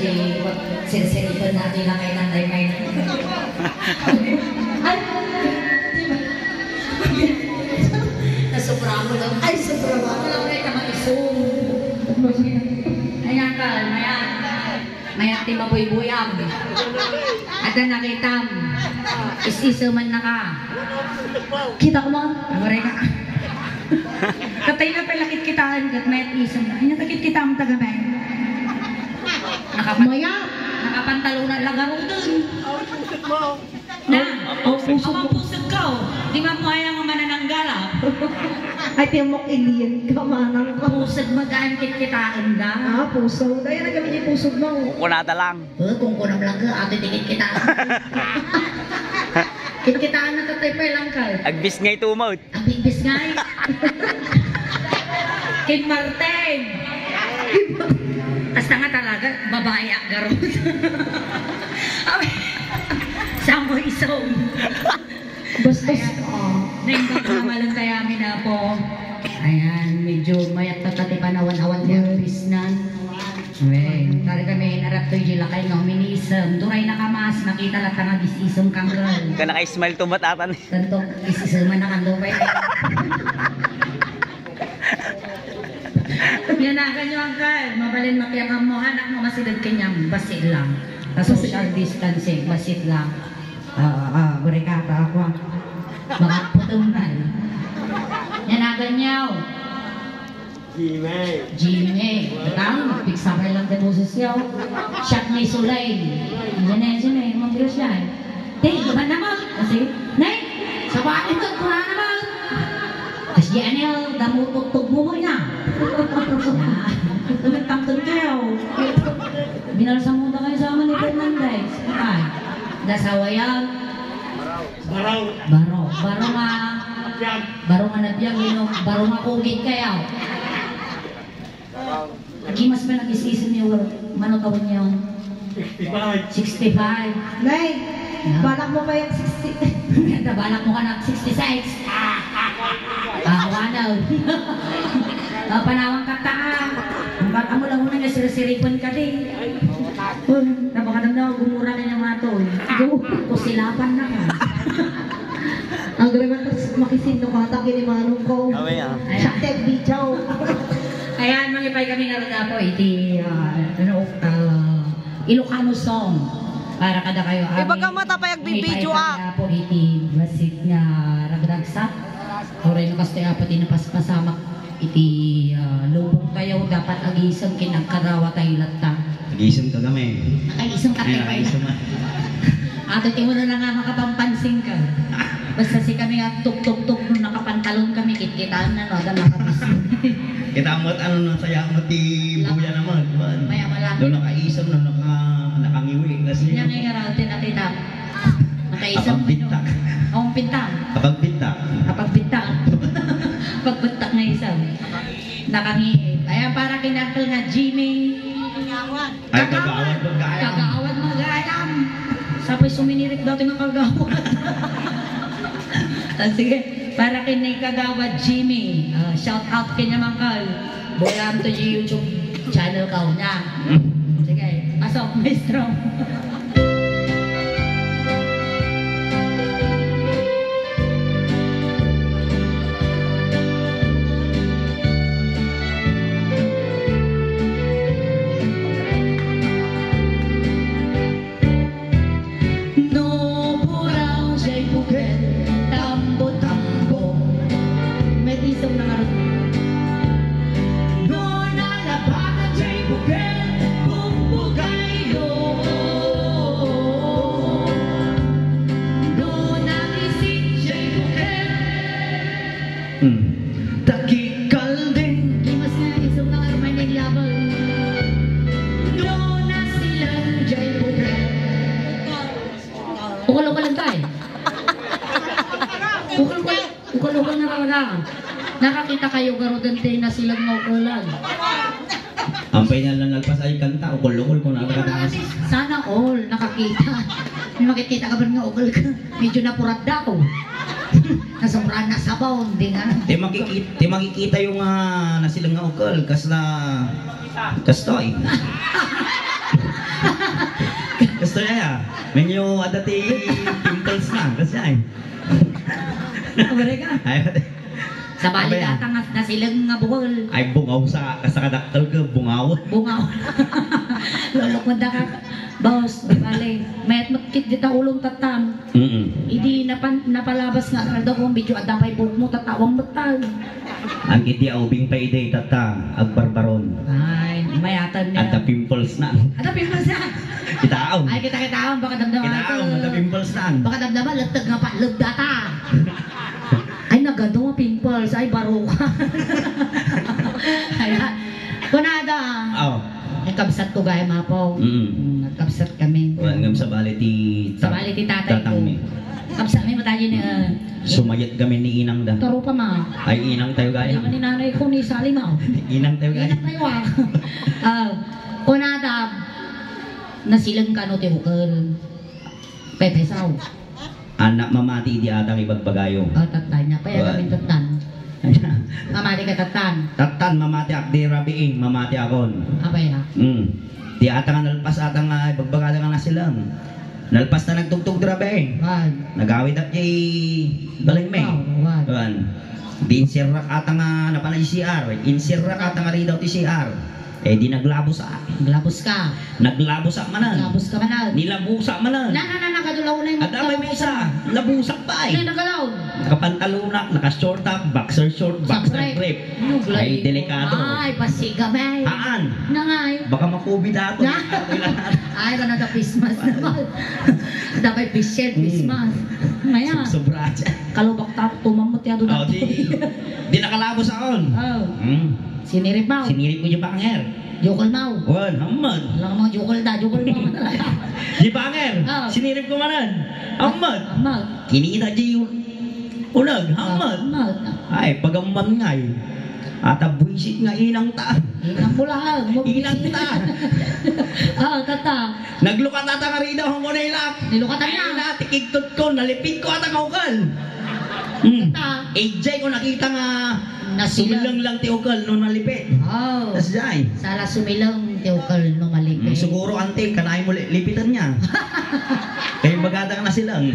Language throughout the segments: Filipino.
di sirsiripan natin na kay nanay may ay nasubra mo lang ay sobra mo lang kay kamakisong ay nakal maya ti mabuy-buyam at na nakitam is-isa man na ka kita ko mo amore ka katay na palakit kitaan kat mayat isang na ay natakit kita ang tagamay nakapantalo na lagaro dun na pusog ka di ba mo ayang manananggala ay tiyamok iliyan ka manang ka pusog magaan kitaan ka pusog dahil na kami yung pusog mo kunada lang kung kunam lang ka ate tingin kitaan kitaan na katay pa lang ka agbis ngay tumot agbis ngay King Martin hasta nga talaga babae agaro sa mo isong bastos naingkamalan tayo amin na po ayan medyo mayat na tati panawan-awan yung bisnan tari kami narap to yung lakay no minisam duray na kamas nakita lang nga bisisong kang girl ka naka-smile tumatatan tantok isisaman na kang dupay yanagan nyo ang girl mabalin makiyaman mo anak mo masidad kanyang basit lang social distancing basit lang berikata ako mga putungan yanagan nyo Jimmy datang pigsabay lang din boses yaw shot ni Sulay yan mambiros yan diba naman kasi nay sabahin ko kurang naman kasi yan yung damutugtog mo na tumitang-tun kayo binalsa muna kayo sa aman ni Fernandez ay dasawa yan baro nga nabiyang baro nga kugit kayo Kimas ba nag-isisin niyo manotawan niyo 65 nay balak mo pa yung 60 balak mo ka na 66 wanaw panawang kataan baka mo lang muna nasirasiripan ka din napakadang daw gumura na yung mga to kusilapan na ka ang garagan makisindo ka taki ni manong ko siyak bichaw ayan mangipay kami nga rin po iti Ilocano song para kada kayo ibaga mata pa yung bibidyo po iti basit nga ragdagsak oray no kasto pati napaspasamak iti lubong kayo dapat agisang kinagkarawa tayo latta agisang ka kami nakaisang ka tayo ato mo na nga makapampansin ka basta si kami nga tuk-tuk-tuk nung nakapantalon kami kitkitaan na no agad nakapising kita mo ano na saya mo ti buya naman maya malang doon nakaisam na nakangiwi kasi yan nga ratin nakita nakaisam kapag pintang kapag bintang pagbuntak nga isang nakangiit ayan para kinakal nga Jimmy ay kagawad mag-ayam sabay suminirit daw ng kagawad sige para kinay kagawad Jimmy shout out kanya mangkal bolam to YouTube channel ka na sige pasok maestro Takikal din Imas na isang na karmay ng labal Doon na silang jay bukan Ukal-ukal lang tayo Ukal-ukal na raw lang Nakakita kayo garudan tayo na silang naukulan ampay niya lang nagpasay kanta ukol-ukol ko na nakataas sana all nakakita may makikita ka ba nga ukal ka medyo napurat da ko nasumbraan na sabaw hindi nga di makikita yung nasilang nga ukol kas na kastoy saya. Menyo ada ti pimples na kasi ay. Mereka. Ay, Sa bali Abay, datang na silang nga bukol. ay bungaw sa kasakadaktal ka, bungaw. Bungaw. Lolok mo da ka. Boss, di bali. Mayat magkit dita ulong tatan. Idi napalabas nga daw kung video at dapay buhok mo tatawang betag. Ang kiti ubing pa iday tata agbarbaron. Ay, mayatan niya. At the pimples na. Ada pimples na. Kitaon. Ay, kita-kitaon, baka damdaman Kitaon, at the pimples na. Baka damdaman, lagtag nga pa, data. Ay, nagado nga pimples. Ay, baro ka. Ay, kunada. Oh. Nagkabsat ko gaya mapo. Nagkabsat kami. Ngam sa bali ti Sa bali ti tatay ko. mi. Kabsat mi matayo ni Sumayat kami ni inang da. taro pa ma. Ay inang tayo Ay, gaya. ni nanay ko ni Salima. Inang tayo gaya. Ingat tayo kunada, nasilang ka no ti hukal. Pepesaw. Anak mamati di atang ibagbagayo. Tatay niya. Kaya kami tatan. Mamati ka tatan. Tatan mamati akdi rabiing mamati akon. Abay ha. Di atang nalpas atang ibagbagada ka na silang. Nalpas na nagtugtog rabiing. Wag. Nagawid at jay balay Wag. Tuan. Di insirrak atang napanay CR. Insirrak atang rin daw ti CR. Eh di naglabos sa. Glabos ka. Naglabos sa manan. Glabos ka manan. Nilabusa manan. Nakadulaw na yung At damay may isa. Nabusak pa Ay, eh. nagalaw. Nakapantalunak, naka-short top, boxer short, boxer brief. Ay, delikado. Ay, pasigamay. Haan. Nangay. Baka makubid ato. Na. Ay, ka na Christmas naman. Dapat Christian Christmas. Maya. Sobra. Kalubak tap, tumamot ya doon. Oh, di nakalabos akon. Oh. Sinirip mo. Sinirip ko yung banger. Jokol mo. Wan, hamad. Alam mo, jokol mo talaga. Di banger. Oh. Sinirip ko manan. Hamad. Amal. Kinita di yung unag. Hamad. Amal. Ay, pagamman ngay. At buisit nga inang ta. Inang bulahan. Inang ta. Tata. Naglukat ata nga rin daw ang muna ilak. Nilukatan Ay, na. natikigtot ko. Nalipid ko ata kaukal. Tata. AJ ko nakita nga Nasilang. sumilang lang ti ukal nung nalipid. Oh. Tas jay. Sala sumilang tiukal no malipit. Siguro ante kanay mo lipitan niya. Kaya bagada ka na silang.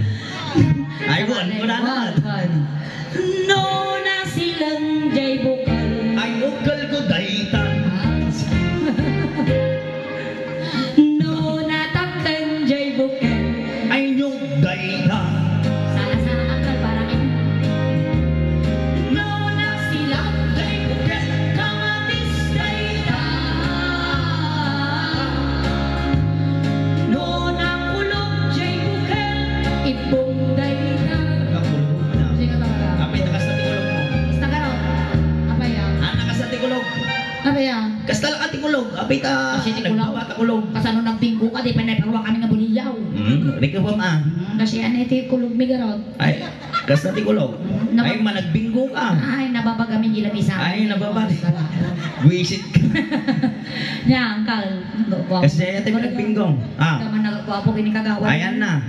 Ay buwan ko na naman. No na silang jay bukal. Ay ukal ko daytan. No na taktan jay bukal. Ay nyug daytan. Sala sana akal para kin. No na silang jay bukal. Kamatis daytan. No na kulog jay bukal. Ibong daytan. Kapulog na. Sige talaga. Apay takas na tikulog mo. Basta ka ron. Apa yan? Nakas na tikulog. Apa yan? Kasta lang tikulog. Apay ta. Kasi tikulog. Nagbaba takulog. Kasano nagbinggo ka, di pa naparuwa kami nga buliyaw. Rika pa ma. Kasi anete kulog mi garot. Ay, kasta tikulog. Nab- Ay managbinggo ka. Ay, nababagamin gila misa. Ay, nababad. Buisit ka. Nya, angkal. Kasi ate mo nagbinggong. Kaman nagagwapo kini kagawa. Ayan na.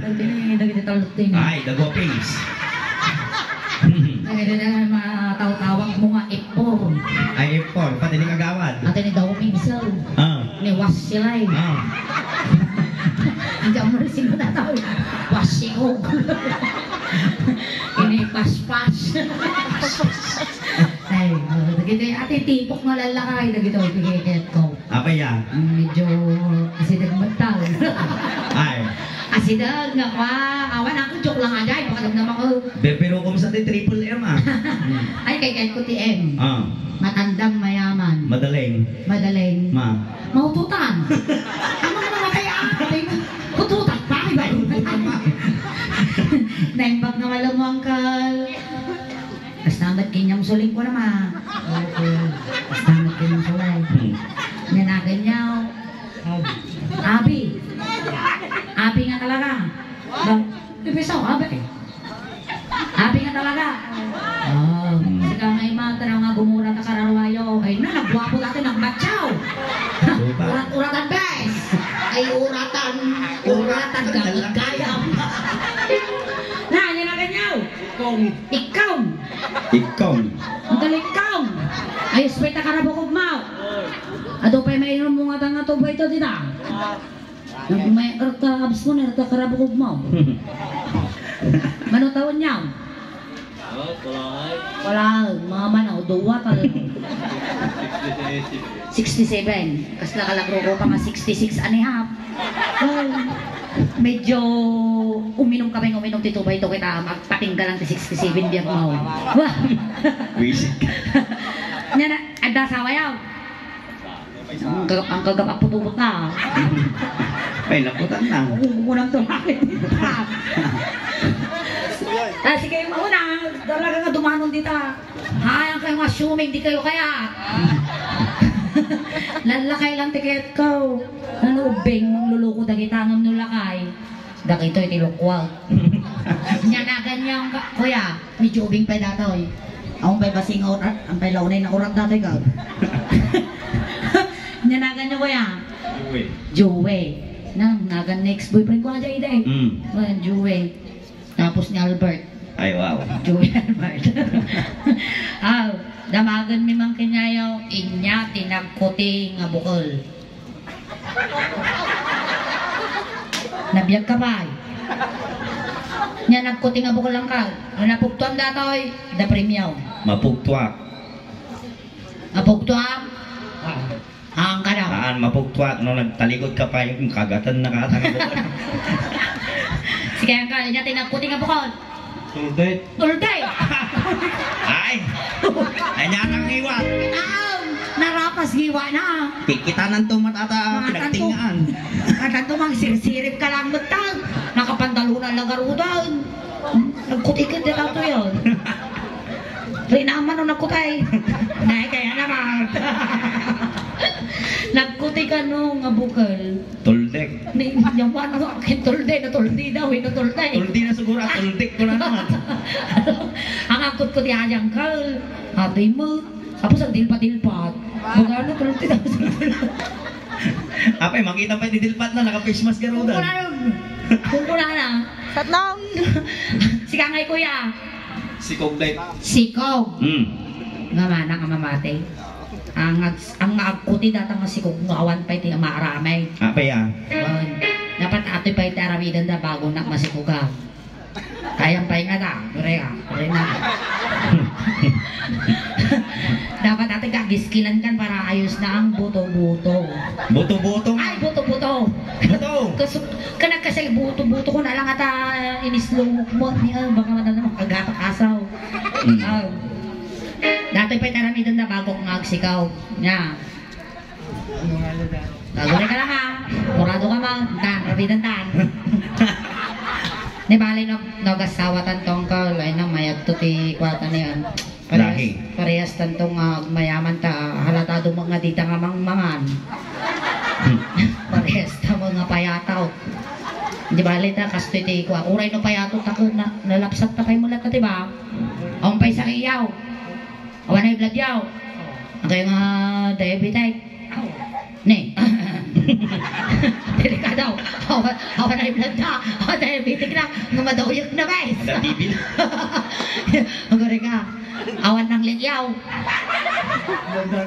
Dagiti talot din. Ay, dagwa face. Dagiti na mga taw-tawag mo nga ipor. Ay, F4, pati ni kagawad. Ate ni daw minsan. Ni was sila eh. Hindi mo rin sino na tao. Was sigog. Ini pas-pas. Ay, dagiti ate tipok nga lalakay. Dagiti pigiket ko. Apa yan? Medyo asidag magtal. Ay, Asidag nga kwa. Awan ako, joke lang agay. Pakadamdam ako. pero kung sa triple M Ay, kay ko TM. Ah, Matandang mayaman. madaling. Madaling. Maututan. Ano mo naman kaya ating ututan pa? Naimbag na wala mo angkal. Kastamat kinyang suling ko naman. Kastamat kinyang suling. Nanagan niya. Abi. Abi nga talaga. Ipisaw, abi. Abi nga talaga. Sika nga imang tanong nga gumura ka kararwayo. Ay na, nagwapo dati ng batsaw. Urat-uratan bes. Ay uratan. Uratan gagayam. Na, yan na ganyaw. Ikaw. Ikaw. Ang ikaw. Ay, espeta ka na bukog mo. Ato pa may inom mo nga tanga to ba ito dita? May abs mo na karabog mo. Mano taon niya? Wala, mga manaw, duwa ka lang. 67. Kas nakalagro ko pa nga 66 and a half. Medyo uminom tito ba ito kita magpatinggalan ti 67 biyak mo. Wah! Wisit. Yan na, ada sawa yaw. Ang kagap putubot na. Ay, naputan na. Unang tumakit dito. Sige, mauna. Talaga nga dumanon dito. Hayang kayo assuming, di kayo kaya. Lalakay lang tiket ko. Ano, ubing, luluko da kita ng nulakay. Dakito itilukwag. Nyanagan niyang, kuya, medyo ubing pa datoy. Akong pa'y basing orat, ang pa'y launay na orat datoy ka. Nyanagan niyo, kuya. Joey. Nagan next boyfriend ko nga dyan ide. Joey. Tapos ni Albert. Ay, wow. Joey Albert. Damagan mi mang kinyayaw, inya tinagkuti nga bukol. Nabiyag ka ba? Nya nagkuti nga bukol lang ka. Napugtuan datoy, da premium. Mapugtwak. Napugtuan? Ang ka daw. Saan mapugtwak no nagtalikod ka pa yung kagatan na katang bukol. Sige ang ka, inya tinagkuti nga bukol. Tulday. Tulday! Ay! Ay niya nang iwat. Narapas giwa na. Kikitanan to matata pinagtingaan. Katanto mang sirsirip ka lang matang. Nakapantalunan lang garudan. Nagkutikid din ako yun. Rinaman o nagkutay. Dahil kaya naman. Nagkuti ka no nga bukal. Tuldek. Yaman ako akin tulde na tuldi daw. Tulde. Tuldi na siguro. Tuldek ko na naman. Ang akot ko tiyayang kal. Ate mo. Tapos ang dilpat-dilpat. Magano tulde daw. Apay, makita pa yung didilpat na naka-face mask ka rin. Kung kuna na. Tatlong. Sika ngay kuya. Sikog day. Sikog. Nga mana nga mamate. Ang agkuti data nga sikog nga awan pa iti maaramay. Apay Dapat ato pa iti aramidan da bago na masikuga. Kayang pa nga da. Pure na. Dapat ato kagiskilan kan para ayos na ang buto-buto. Buto-buto. Ay, buto-buto. Buto. Kanag kasi buto-buto ko na lang ata inislumok mo. Baka madala magatak asaw. Dato'y pa'y taramidan na bago kong agsikaw. Nga. Gagawin ka lang ha. Murado ka mo. Tan, rabidan tan. Di bali nagasawatan tong ka. Lay na mayag to ti kwata niyan. Parehas tantong mayaman ta. Halatado mga dita nga mangmangan. Parehas ta mga payataw. Di bali ta kasto iti kwa. Uray no payato ta ko na nalapsat ta pa'y mulat ka diba? Ang pa'y sa iyaw. Awan ay blood yaw. Ang kayo nga diabetic. Ne. Delikado. Awan ay blood na. Awan diabetic na. Nga madawyak na ba? Natibil. Ang gari ka. Awan ng ligyaw.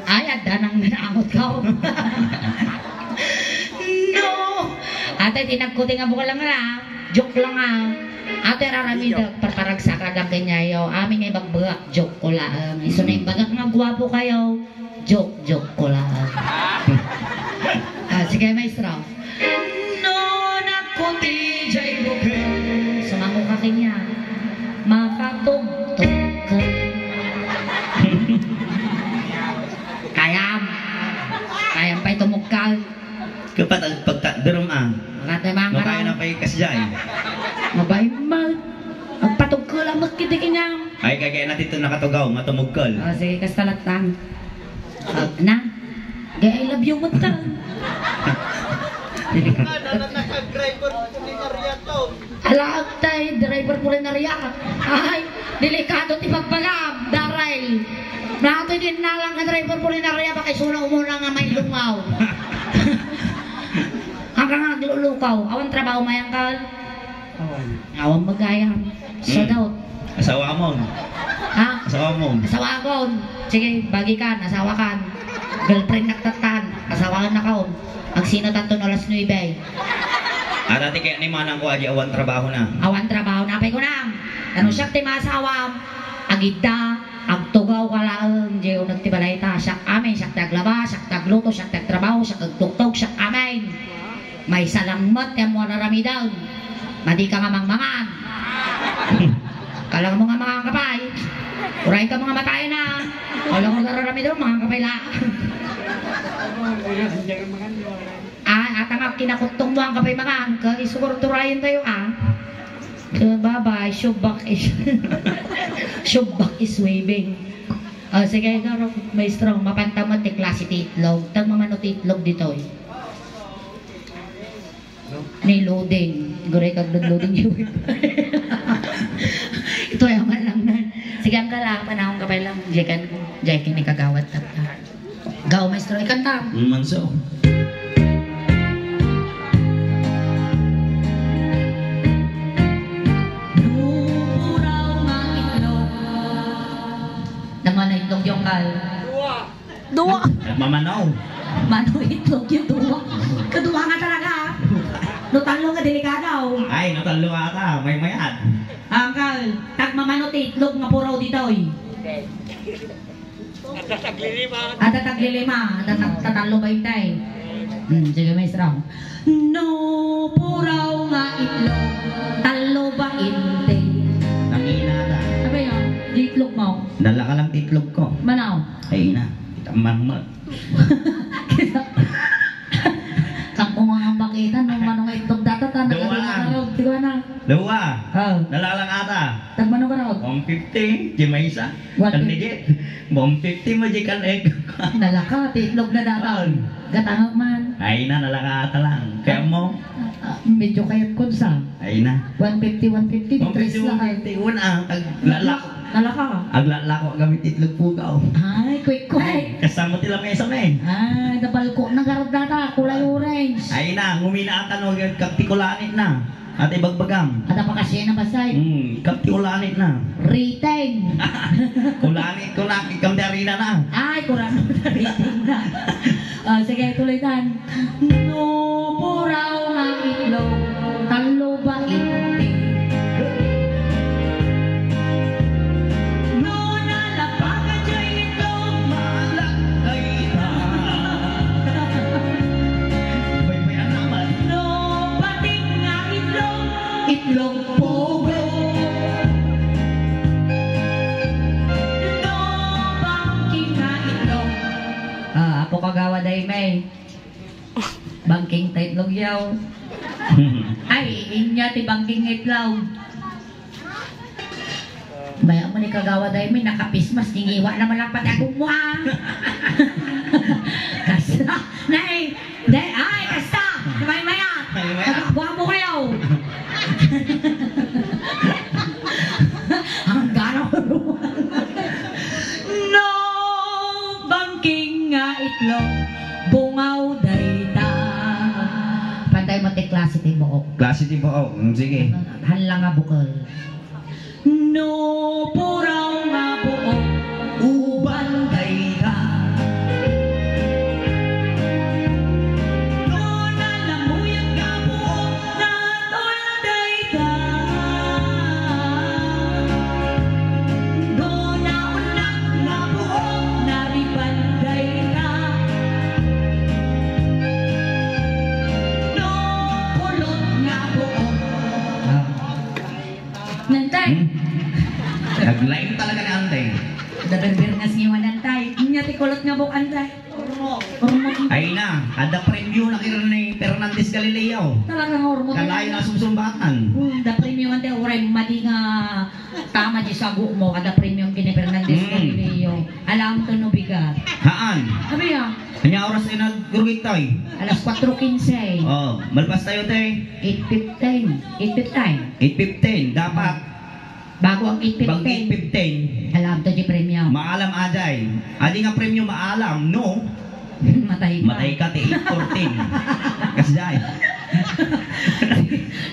Ay, ada nang nanamot ka. No. Ate, tinagkuti nga buka lang na. Joke lang Ate rarami da paragsakan lang ganyayo. Amin nga bagbagak joke ko lang. Iso na yung bagak nga gwapo kayo. Joke ko lang. Sige maestro. No nakuti jay bukay. Sumango ka kanya. Makatugtog ka. Kayam pa'y tumugkal. Kapat ang pagtadrom Makatamang no kaya na pa'y kasjay. Mabay mag. Ang patog ko lang magkitikin niya. Ay, kaya natin ito nakatugaw, matumugkol. Sige, kasalatan. Na. Gaya I love you mo ta. Alag tayo, driver po rin nariya. Ay, delikado ti pagpalam, daray. Nato din na lang ka driver po rin nariya, baka isuna umuna nga may lungaw. Hanggang nga naglulukaw. Awan trabaho mayang ka. Awan magayang. So daw. Asawa mo. Ha? Asawa mo. Asawa ko. Sige, bagi ka, asawa kan. Girlfriend nagtatan. Asawa na ka. Pag sino tanto na alas 9. Dati kaya ni manang ko aja awan trabaho na. Awan trabaho na pay ko nam. Ano siya ti masawam. Agita, agtugaw kalaang diyo nagtibalay ta. Siya amin, siya taglaba, siya tagluto, siya tagtrabaho, siya tagtuktog, siya amin. May salamat yan mo narami daw. Madi ka nga mangmangan. Kalang mga kapay. Uray ka mga matay na. Walang mo narami daw, mga kapay lang. Atang kinakutong mo ang kapay mga angka. Isuguro turayan tayo bye-bye. Shubak is waving. Sige, maestro, mapantamot ti klase ti itlog. Tag mamanot ti itlog dito Ni loading. Guray kag loading yung ito ay man lang na. Sige, ang kala, panahon kapay lang. Jekan ni kagawad tapta. Gaw, maestro, ikanta. Manso. Naman na itlog yung kal. Dua. Nagmamanaw. Mano itlog yung dua. Kadua nga talaga. Nutalo nga delikadaw. Ay, natalo ka. May mayat. Angkal, tagmamano ti itlog nga puraw dito At taglilima. At tatalo ba itay? Sige, maestro. No, puraw nga itlog. Talo ba inte? Nangina ta. Ano yun? Di itlog mo? Dala ka lang titlog ko. Manaw? Ay na. Kita mahmat. Kang mga makita nung manong itlog data Dua lang. Tiga na. Dua. Oh. Dala lang ata. Tagmano ka raw? 150. Di may isa. What? Kan digit. 150 mo di kan egg. Nalaka, titlog na data. Gatangag man. Ay na, nalaka ata lang. Kaya mo. Medyo kayat ko sa. Ay na. 150, 3 lang. 150. Una. Aglalako. Nalaka ka? Aglalako gamit titlog pugaw. Ay, quick. Kasama tila mesa men. Ay, napalko ng garot data. Kulay orange. Ay na, ngumina ata no. Kaptikulanit na. At ibagbagam. At apa kasi na basay? Kaptikulanit na. Rating. Kulanit ko na. Ikamdarina na. Ay, kurang na rating na. Sige, tuloy tan. No, puraw nga itlog. Talo ba inte? No, nalapagan siya itlog. Malakay na. May naman. No, bating nga itlog. Itlog pogo. No, bangking nga itlog. Ako kagawa day may. Bangking ta itlog yaw. Ay, inya ti bangking itlog. Maya mo ni kagawa day may nakapismas ningiwa naman lang pati akong mua. Kasta. Nay, ay, kasta. Maya. Buha mo kayo. Ang gano'n. No, bangking nga itlog. Bungaw dayta. Pantay mo ti klase ti buok. Klase ti po. Sige. Hanla nga bukol. No, puraw nga buok. Uban dayta. No, nalamuyag nga buok. Natol dayta. No, naunak nga buok. Nariban dayta. No, kulot nga buok. Nantay. Naglain talaga ni Antay. Daberber nga siya nantay. Inya ti kulot nga buok antay. Ay na, ada premyo na kira ni Fernandez Galileo. Talagang hormon. Kalayo na susumbatan. Da premium ante oray madi nga tama di sago mo kada premium kini Fernandez Galileo. Alam to no bigat. Haan. Sabi ya, Kanya oras ay nagurugit tayo. alas 4:15. Oh, malpas tayo tayo. 8:15. 8:15. Dapat. Bago ang Bag 8:15. 8:15. Alam to di premium. Maalam aday. Adi nga premyo maalam, no? Matay ka. Matay ka ti 8:14. Kasi day.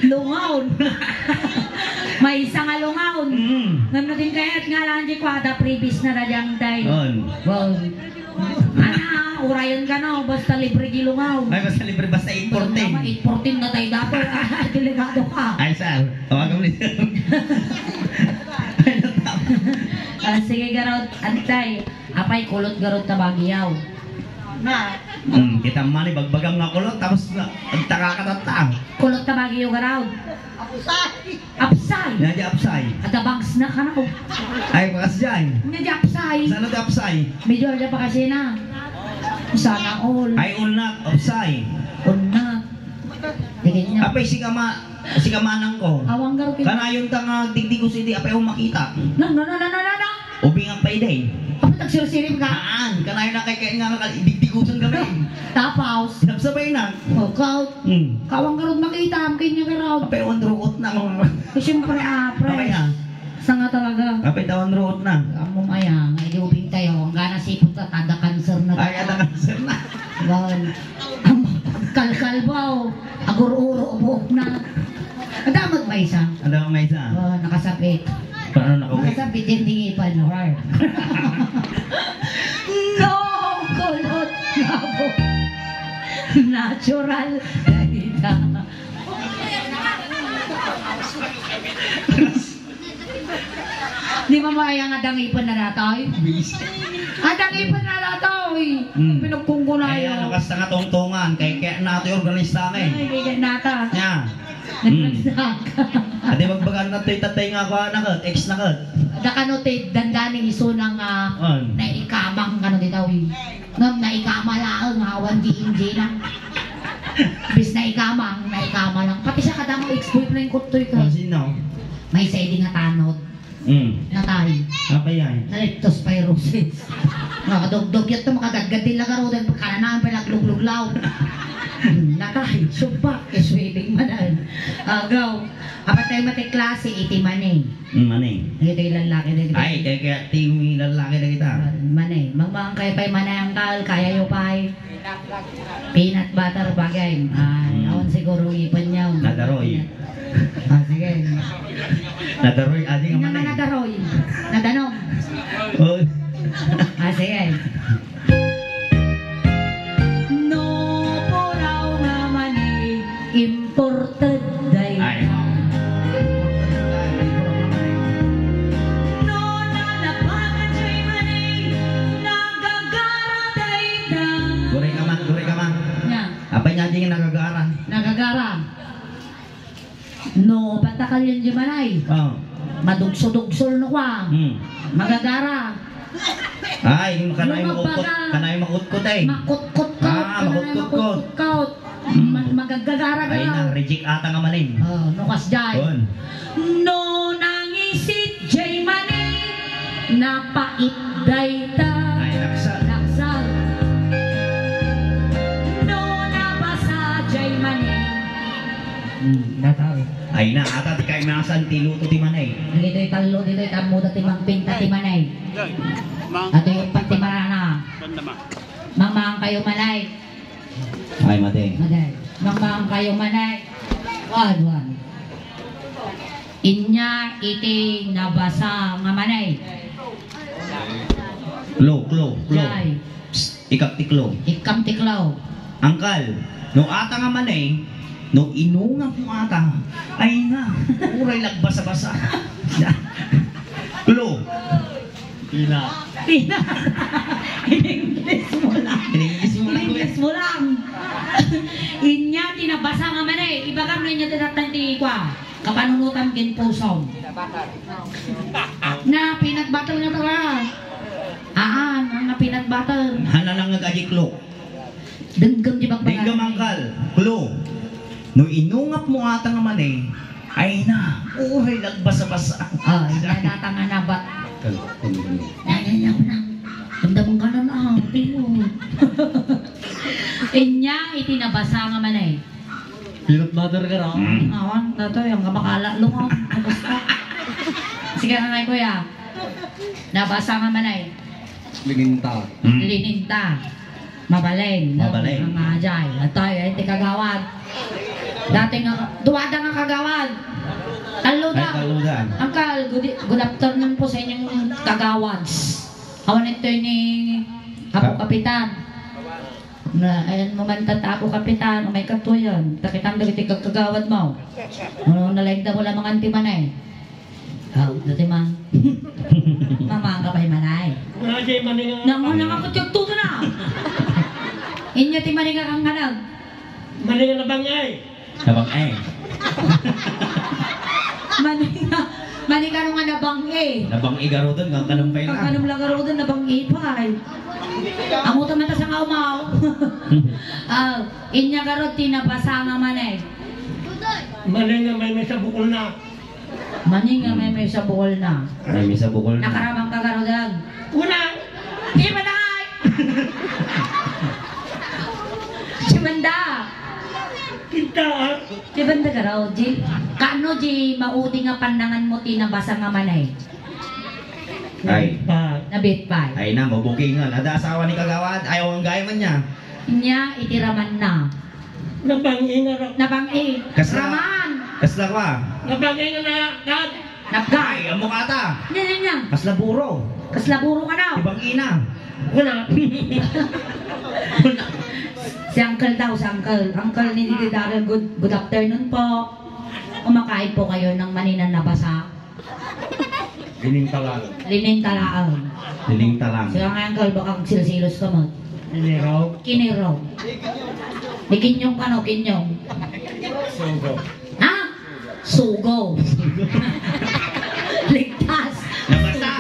Lungaon. May isa nga lungaon. Ngam din kaya't nga lang di ko ada previous na radyang day. On. Wow. Ana, urayan ka na, basta libre gilungaw. Ay, basta libre, basta 814. 814 na tayo dapat. Delikado ka. Ay, sir. Tawagan mo nito. Sige garot, antay. Apay kulot garot na bagyaw. Kita mani, bagbagang nga kulot, tapos nagtakakatatang. Kulot na bagyaw garot. Apsay. Nandiyo apsay. At abangs na ka na ko. Ay, pakas dyan. Nandiyo apsay. Saan na apsay? Medyo ada pa kasi na. Sana all. Ay, unat, apsay. Una. Tingin niya. Apay, si kamanang ko. Awang garot. Kanayon tanga digdig ko sidi, apay akong makita. No. Ubing ang payday. Apa nagsirisirip ka? Haan, kanayon na kay nga digdig ko sang gabi. Tapos. Sinabsabay na. Oh, kawang garot makita. Ang kanya garot. Apay on root na. Siyempre, Apay ha. Sa nga talaga. Apay daw on root na. Amo maya, hindi ubing tayo. Ang gana sipot ka, tada cancer na. Ay, ada cancer na. Gawin. Ang kalkalbaw. Agur-uro, buhok na. Kadamag ba isa? Ada may isa. Nakasapit. Paano nakauwi? Nakasapit din tingipan. Right. No! Kulot! Labo! Natural! Ganita. Di ba makaya nga dangipan na natoy? Dangipan na natoy! Pinagkungkulayo. Kaya nakas nga tungtungan. Kaya nato yung organista Ay, kaya nata. Nya. Nagpagsaka. Ate magbagan na to'y tatay nga ko na ex na kat. Nakanote, dandani iso ng naikamang kano dito. Ngam naikama lang, hawan di na. Bis naikama lang. Pati siya kadamang ex-boyfriend ko to'y ka. Sino? May side nga tanod. Natay. Apa yan? Na leptospirosis. Nakadugdog yun ito, makagadgad din lang karo. Dahil pagkanaan pa naglugluglaw. Natay, subak, iswiling manan. Agaw. Apat tayo mati klase, iti manay. Manay. Ito yung lalaki na kita. Ay, kaya yung lalaki na kita. Manay. Mamang kayo pa'y manay ang kal, kaya yung pa'y peanut butter bagay. Awan siguro ipan niya. Nadaroy. Sige. Nadaroy, adi nga manay. Nadaroy. Nadanong. Oh. Sige. No poraw nga manay, imported day. Ay. No nanapagan siya'y manay, nagagara day da. Gure ka man. Nya. Apa niya di nga nagagara? Nagagara. No, patakal yun di manay. Oh. Madugso-dugsol no kwa. Magagara. Ay, kanay makutkot eh. Makutkot. Magagara Ay na, reject ata nga manin. Nukas jay. Bon. No nangisit jay manay, napait day ta. Ay, naksal. No nabasa jay manay. Nataw. Ay na, ata di kayo mga tiluto ti manay. Dito'y talo, dito'y tamuda ti magpinta ti manay. Ato yung pati marana. Mamang kayo manay. Ay, mate. Maday. Mamang kayo manay. Wan. Inya iti nabasa nga manay. Klo. Jay. Ikap ti klo. Ikam tiklaw. Angkal, no ata nga manay, no inungap mo ata. Ay na, uray lagbasa-basa. Klo. Pina. English mo lang. English mo lang. Inya tinabasa nga manay. Ibagam na inyo tinatang ti kwa. Kapanunutan kin pusong. Na peanut butter nga tawa. Ang peanut butter. Hana lang nag-agi klo. Denggam di bagbagan. Dinggam angkal, klo. No inungap mo ata nga manay, ay na, uray lagbasa-basa. Nanatanga na ba? Nananaw na. Damdamang ka na lang. Inya itinabasa nga manay. Peanut butter ka raw. Awan, dato yung kamakala lumang. Sige nanay kuya. Nabasa nga manay. Lininta. Lininta. Mabaleng. Mabaleng. Mga ajay. Atoy, ay ti kagawad. Dati nga, duwada nga kagawad. Taluda. Ay, taludan. Angkal, good afternoon po sa inyong kagawads. Awan ito ni Apo Kapitan. Na, ayan mo man tatako kapitan, o may katuyan. Takitang dagiti kagkagawad mo. Ano, nalegda mo lang mga antimanay. Dati man. Mama ka pa'y manay. Wala dyan maningang. Nangunang ako tiyagtuto na. Inyo ti maniga kang hanag. Maningang na bangay. Nabang eh. Maniga nung nga nabang eh. Nabang igaro doon, kang kanumpay na. Pagkanong lagaro doon, nabang eh pa eh. Amo tamata sa ngaumaw. Inya garot tinapasa nga man eh. Maningang may sa bukol na. Maninga may sa bukol na. Ay, may sa bukol na. Nakaramang kagarodan. Una. Iba na ay! Simanda! Kita. Simanda ka raw, Ji. Kano, Ji, maudi nga pandangan mo tinabasa nga manay? Ay. Nabit pa. Ay na, mabukingan. Ada asawa ni Kagawad, ayaw ang gaya man niya. Inya, itiraman na. Nabangay nga rin. Nabang eh. Kasla. Raman! Kasla ka. Nabangay nga na. Dad. Nabgay! Ay, ang mukha ta. Yan. Kasla buro. Kaslaburo ka na. Ibang ina. Wala. Si Uncle daw, si Uncle. Uncle ni Didi Daryl, good afternoon po. Kumakain po kayo ng maninan na basa. Gining talang. Linin talaan. Liling talang. Siya nga Uncle, baka silsilos ka mo. Niliraw. Kiniraw. Di kinyong ka no, kinyong. Sugo. Ha? Sugo. Ligtas. Nabasa.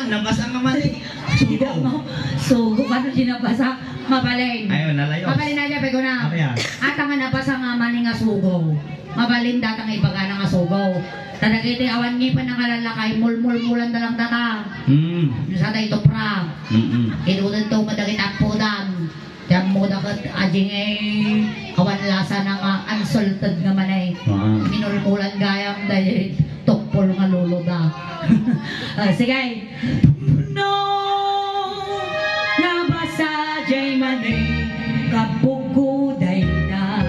Nabasa nga man eh. Sugo mo. Sugo ka no sinabasa. Mabalin. Ayun, nalayo. Mabalin na siya, pego na. Ano yan? At ang nabasa nga mani nga sugo. Mabalin datang ibaga nga sugo. Tanagiti awan ngi pa nang alalakay, mulmul-mulan dalang data. Sa tayo ito pra. Inunan to madagit at pudan. Diyan mo dagat ajing awan lasa na nga unsalted nga manay. Minulmulan gayang dahil tokpol nga luluda. Sige. No! Nabasa jay manay kapuguday na.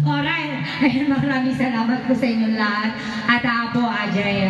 Alright. Maraming salamat po sa inyong lahat. At ako, Ajay.